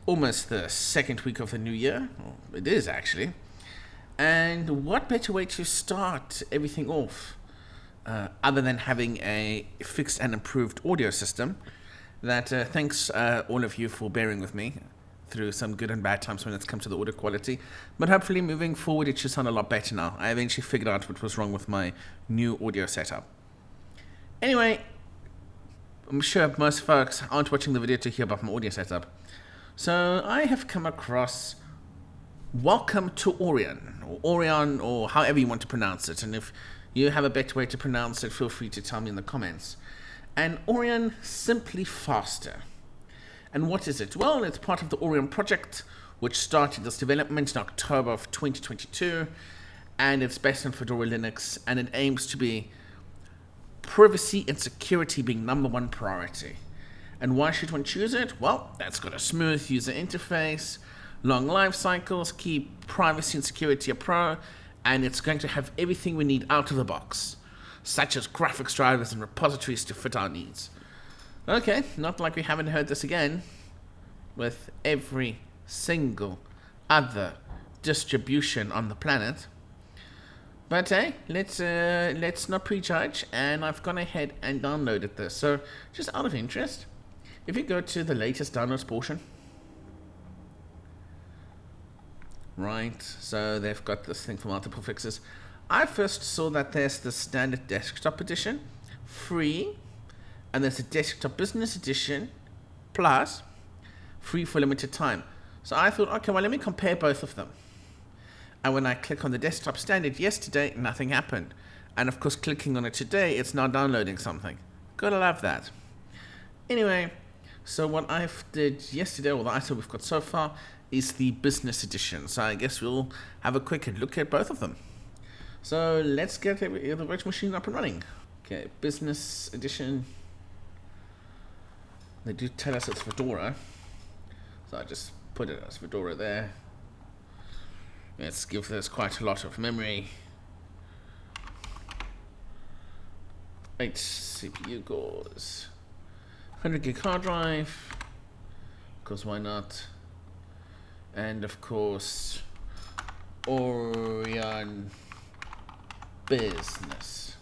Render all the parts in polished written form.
almost the second week of the new year. Well, it is actually. And what better way to start everything off other than having a fixed and improved audio system that thanks all of you for bearing with me through some good and bad times when it's come to the audio quality. But hopefully moving forward it should sound a lot better now. I eventually figured out what was wrong with my new audio setup. Anyway, I'm sure most folks aren't watching the video to hear about my audio setup. So I have come across Welcome to Oreon, or however you want to pronounce it. And if you have a better way to pronounce it, feel free to tell me in the comments. And Oreon Simply Faster. And what is it? Well, it's part of the Oreon project, which started its development in October of 2022. And it's based on Fedora Linux, and it aims to be privacy and security being #1 priority. And why should one choose it? Well, that's got a smooth user interface, long life cycles, keep privacy and security a pro, and it's going to have everything we need out of the box, such as graphics drivers and repositories to fit our needs. Okay, not like we haven't heard this again with every single other distribution on the planet. But hey, let's not prejudge, and I've gone ahead and downloaded this. So just out of interest, if you go to the latest downloads portion, right, so they've got this thing for multiple fixes. I first saw that there's the standard desktop edition, free, and there's a desktop business edition, plus, free for limited time. So I thought, okay, well, let me compare both of them. And when I click on the desktop standard yesterday, nothing happened. And of course, clicking on it today, it's now downloading something. Gotta love that. Anyway, so what I did yesterday, or the item we've got so far, is the business edition. So I guess we'll have a quick look at both of them. So let's get the virtual machine up and running. Okay, business edition. They do tell us it's Fedora. So I just put it as Fedora there. Let's give this quite a lot of memory. 8 CPU cores. 100 gig hard drive. Because why not? And of course, Oreon Business.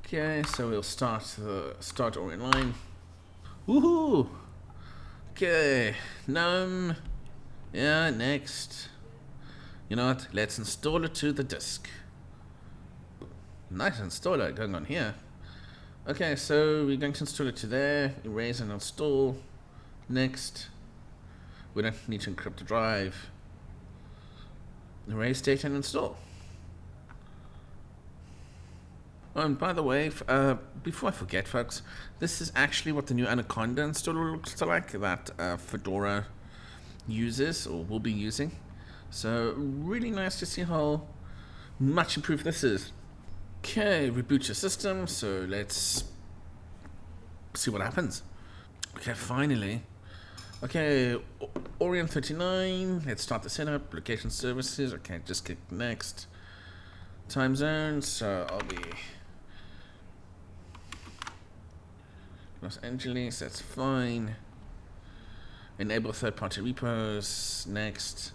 Okay, so we'll start Oreon line. Woohoo! Okay, yeah, next. You know what? Let's install it to the disk. Nice installer going on here. Okay, so we're going to install it to there. Erase and install. Next. We don't need to encrypt the drive. Erase data and install. Oh, and by the way, before I forget, folks, this is actually what the new Anaconda installer looks like that Fedora uses or will be using. So really nice to see how much improved this is. Okay, reboot your system. So let's see what happens. Okay, finally. Okay, Oreon 39. Let's start the setup. Location services. Okay, just click next. Time zone. So I'll be Los Angeles, that's fine. Enable third-party repos, next.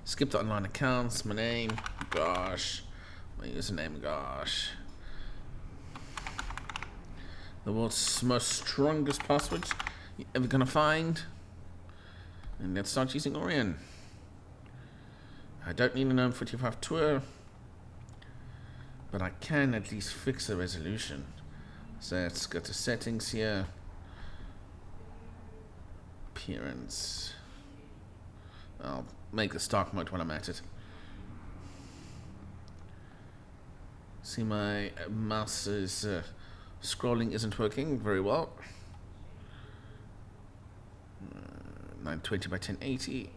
Skip the online accounts, my name, gosh. My username, gosh. The world's most strongest password you're ever gonna find. And let's start using Oreon. I don't need an OM45 tour, but I can at least fix the resolution. So let's go to settings here. Appearance. I'll make the start mode when I'm at it. See, my mouse's scrolling isn't working very well. 920 by 1080.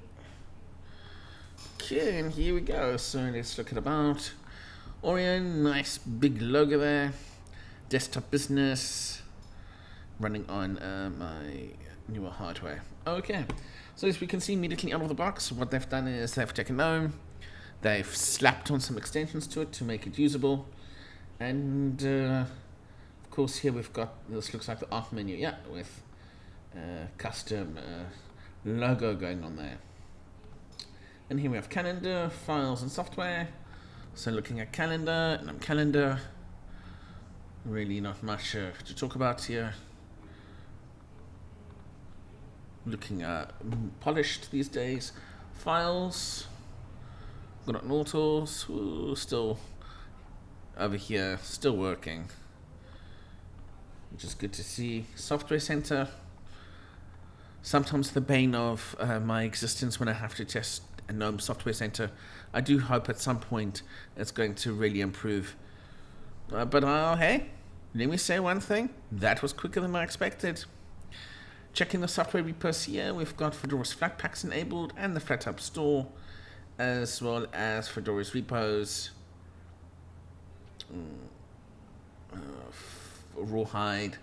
Okay, and here we go. So let's look at about. Oreon, nice big logo there. Desktop business, running on my newer hardware. Okay, so as we can see immediately out of the box, what they've done is they've taken GNOME, they've slapped on some extensions to it to make it usable, and of course, here we've got, this looks like the art menu, yeah, with custom logo going on there. And here we have calendar, files and software. So looking at calendar, and calendar, really not much to talk about here. Looking at polished these days. Files, got an autos, still over here, still working, which is good to see. Software Center, sometimes the bane of my existence when I have to test a GNOME Software Center. I do hope at some point it's going to really improve. But hey, let me say one thing, that was quicker than I expected. Checking the software repos here, we've got Fedora's Flatpaks enabled and the FlatHub store, as well as Fedora's repos, Rawhide,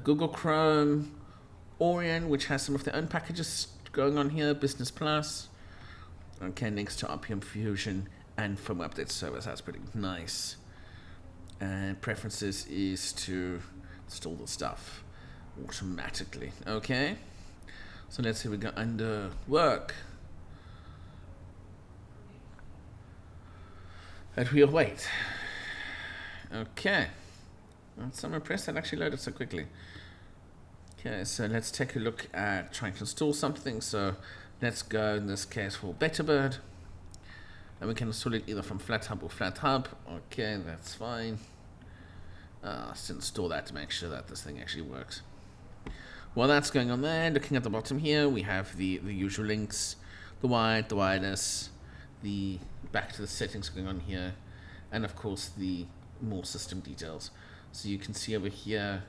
Google Chrome, Oreon, which has some of their own packages going on here, Business Plus, okay, links to RPM Fusion and firmware update servers. That's pretty nice. And preferences is to install the stuff automatically. Okay, so let's say we go under work, and we'll wait. Okay, I'm impressed that actually loaded so quickly. Okay, so let's take a look at trying to install something. So let's go in this case for Betterbird, and we can install it either from FlatHub or FlatHub. Okay, that's fine. Let's install that to make sure that this thing actually works. While that's going on there, looking at the bottom here, we have the usual links, the wired, the wireless, the back to the settings going on here, and of course the more system details. So you can see over here,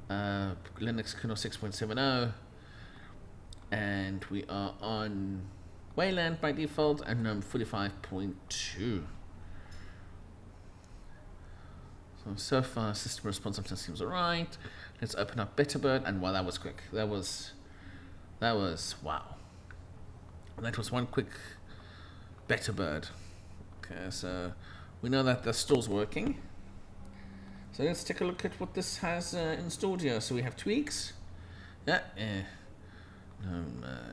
Linux kernel 6.70, and we are on Wayland by default and GNOME 45.2. So far, system responsiveness seems alright. Let's open up Betterbird, and wow, that was quick. That was wow. That was one quick Betterbird. Okay, so we know that the store's working. So let's take a look at what this has installed here. So we have tweaks. Yeah,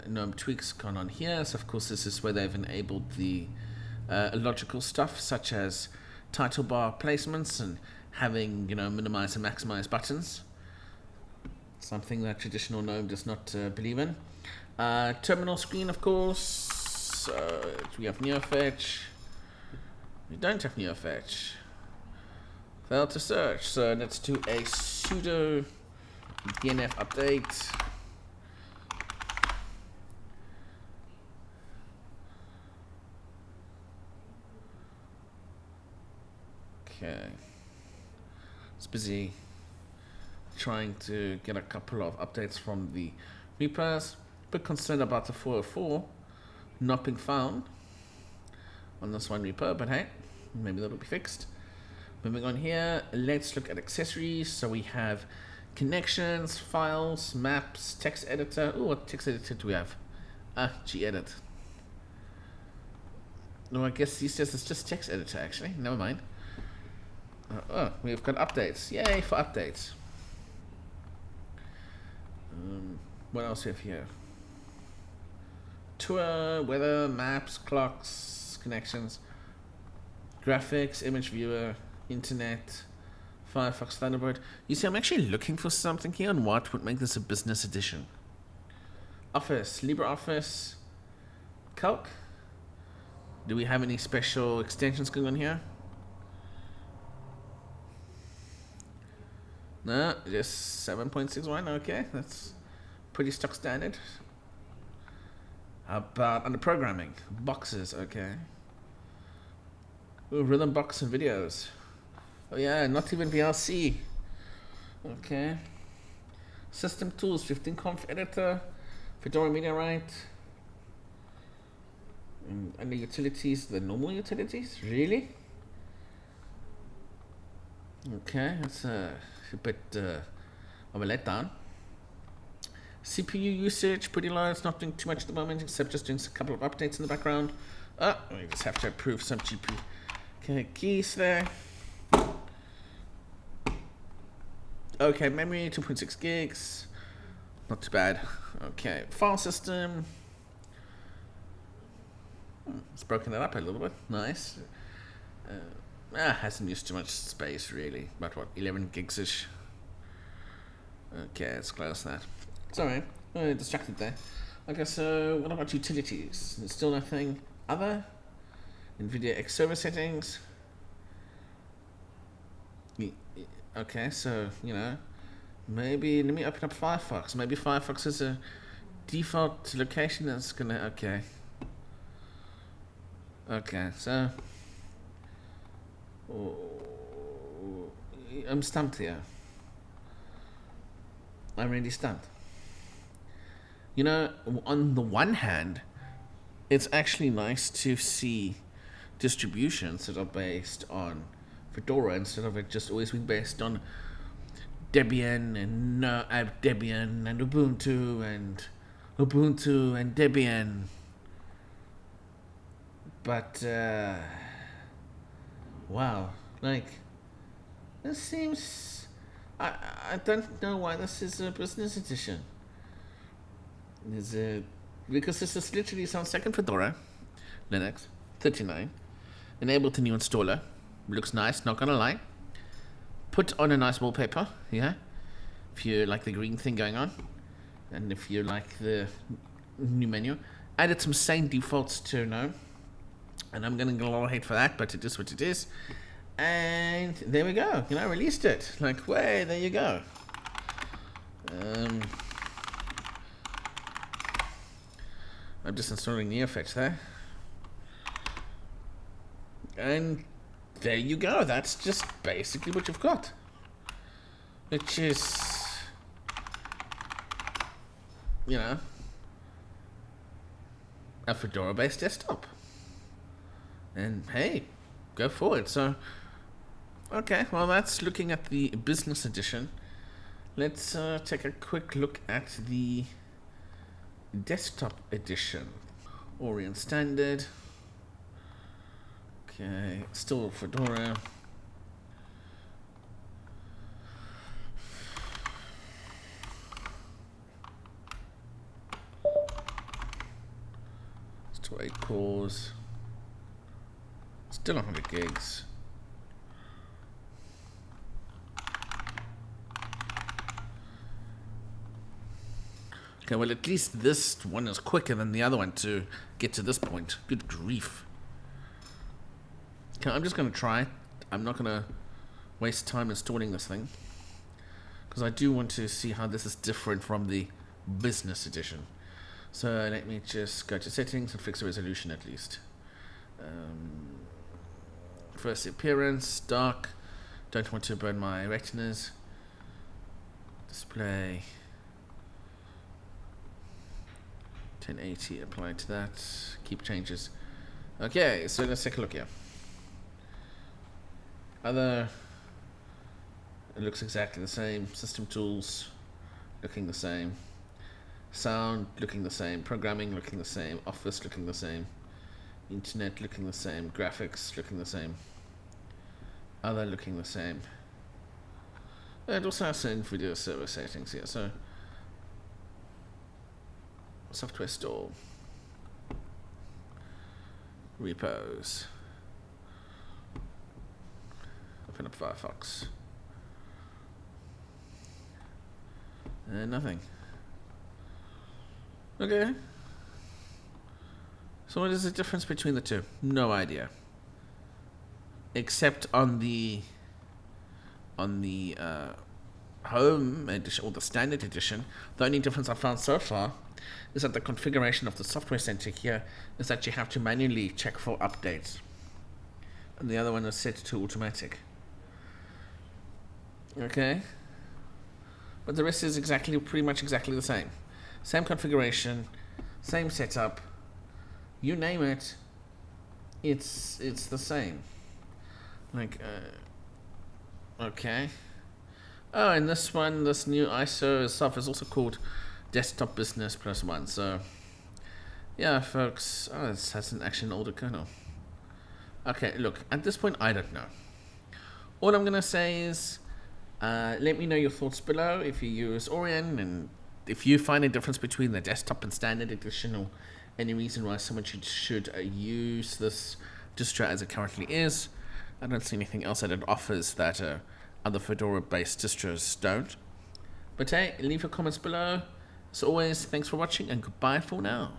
GNOME tweaks gone on here. So of course, this is where they've enabled the logical stuff, such as title bar placements and having, minimize and maximize buttons. Something that traditional GNOME does not believe in. Terminal screen, of course. So we have NeoFetch. We don't have NeoFetch. Failed to search. So let's do a sudo DNF update. Okay. It's busy trying to get a couple of updates from the repos. A bit concerned about the 404 not being found on this one repo, but hey, maybe that'll be fixed. Moving on here, let's look at accessories. So we have connections, files, maps, text editor. Oh, what text editor do we have? Gedit. No, I guess these days it's just text editor actually. Never mind. We've got updates. Yay for updates. What else we have here? Tour, weather, maps, clocks, connections, graphics, image viewer, internet, Firefox, Thunderbird. You see, I'm actually looking for something here on what would make this a business edition. Office, LibreOffice, Calc. Do we have any special extensions going on here? No, just 7.61. Okay, that's pretty stock standard. How about under programming? Boxes, okay. Ooh, rhythm box and videos. Oh yeah, not even VLC. Okay. System tools, 15conf editor, Fedora MediaWrite. And under utilities, the normal utilities? Really? Okay, that's a bit of a letdown. CPU usage, pretty low. It's not doing too much at the moment, except just doing a couple of updates in the background. We just have to approve some GPU keys there. Okay, memory 2.6 gigs. Not too bad. Okay, file system. It's broken it up a little bit. Nice. Hasn't used too much space really. About what, 11 gigs ish. Okay, let's close that. Sorry, distracted there. Okay, so what about utilities? There's still nothing. Other? NVIDIA X server settings. Okay, so, you know, maybe let me open up Firefox. Maybe Firefox is a default location that's gonna, okay. Okay, so, I'm stumped here. I'm really stumped. You know, on the one hand, it's actually nice to see distributions that are based on Fedora instead of it just always being based on Debian and Debian and Ubuntu and Debian. But wow, like this seems I don't know why this is a business edition. Because this is literally on second Fedora, Linux 39, enabled the new installer. Looks nice, not gonna lie. Put on a nice wallpaper, yeah. If you like the green thing going on, and if you like the new menu, added some sane defaults to know. And I'm gonna get a lot of hate for that, but it is what it is. And there we go. You know, released it. Like, way, there you go. I'm just installing the effects there. And there you go. That's just basically what you've got. Which is, you know, a Fedora-based desktop. And hey, go for it. So, okay, well, that's looking at the business edition. Let's take a quick look at the desktop edition. Oreon standard. Okay, still Fedora. Still 8 cores. Still 100 gigs. Okay, well, at least this one is quicker than the other one to get to this point. Good grief. Okay, I'm just going to try it. I'm not going to waste time installing this thing, because I do want to see how this is different from the business edition. So let me just go to settings and fix the resolution at least. First appearance, dark. Don't want to burn my retinas. Display. 1080, apply to that. Keep changes. Okay, so let's take a look here. Other, it looks exactly the same. System tools, looking the same. Sound, looking the same. Programming, looking the same. Office, looking the same. Internet, looking the same. Graphics, looking the same. Other, looking the same. It also has some video server settings here, so software store, repos, open up Firefox, nothing. Okay, so what is the difference between the two? No idea, except on the home edition or the standard edition. The only difference I found so far is that the configuration of the software center here is that you have to manually check for updates, and the other one is set to automatic. Okay, but the rest is pretty much exactly the same. Same configuration, same setup, you name it, it's the same. Like, okay. Oh, and this one, this new ISO stuff is also called Desktop Business +1. So, yeah, folks. Oh, this has actually an older kernel. Okay, look, at this point, I don't know. All I'm going to say is Let me know your thoughts below if you use Oreon, and if you find a difference between the desktop and standard edition, or any reason why someone should use this distro as it currently is. I don't see anything else that it offers that other Fedora-based distros don't. But hey, leave your comments below. As always, thanks for watching, and goodbye for now.